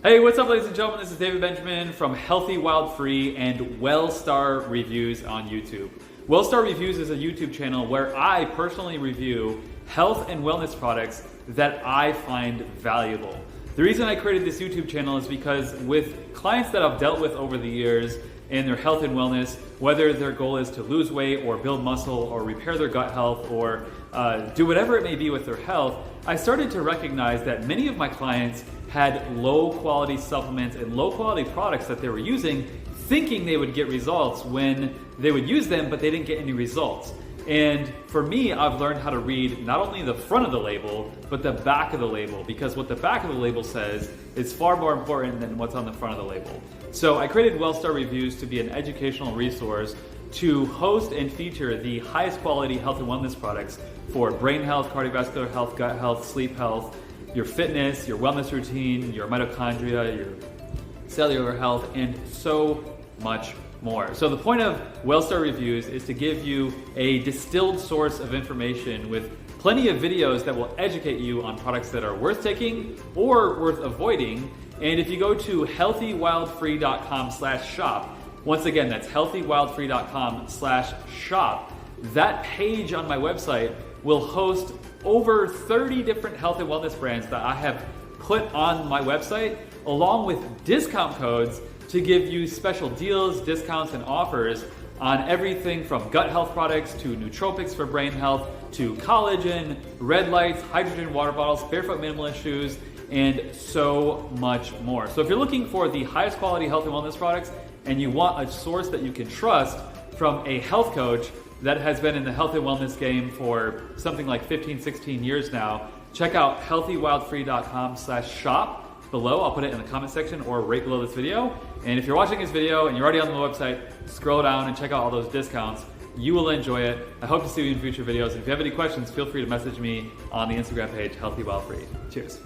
Hey, what's up, ladies and gentlemen? This is David Benjamin from Healthy Wild Free and WellStar Reviews on YouTube. WellStar Reviews is a YouTube channel where I personally review health and wellness products that I find valuable. The reason I created this YouTube channel is because with clients that I've dealt with over the years in their health and wellness, whether their goal is to lose weight or build muscle or repair their gut health or do whatever it may be with their health, I started to recognize that many of my clients had low quality supplements and low quality products that they were using, thinking they would get results when they would use them, but they didn't get any results. And for me, I've learned how to read not only the front of the label, but the back of the label, because what the back of the label says is far more important than what's on the front of the label. So I created WellStar Reviews to be an educational resource to host and feature the highest quality health and wellness products for brain health, cardiovascular health, gut health, sleep health, your fitness, your wellness routine, your mitochondria, your cellular health, and so much more. So the point of WellStar Reviews is to give you a distilled source of information with plenty of videos that will educate you on products that are worth taking or worth avoiding. And if you go to healthywildfree.com/shop, once again, that's healthywildfree.com/shop, that page on my website will host over 30 different health and wellness brands that I have put on my website, along with discount codes to give you special deals, discounts, and offers on everything from gut health products to nootropics for brain health to collagen, red lights, hydrogen water bottles, barefoot minimalist shoes, and so much more. So if you're looking for the highest quality health and wellness products and you want a source that you can trust from a health coach that has been in the health and wellness game for something like 15, 16 years now, check out healthywildfree.com/shop below. I'll put it in the comment section or right below this video. And if you're watching this video and you're already on the website, scroll down and check out all those discounts. You will enjoy it. I hope to see you in future videos. If you have any questions, feel free to message me on the Instagram page, Healthy Wild Free. Cheers.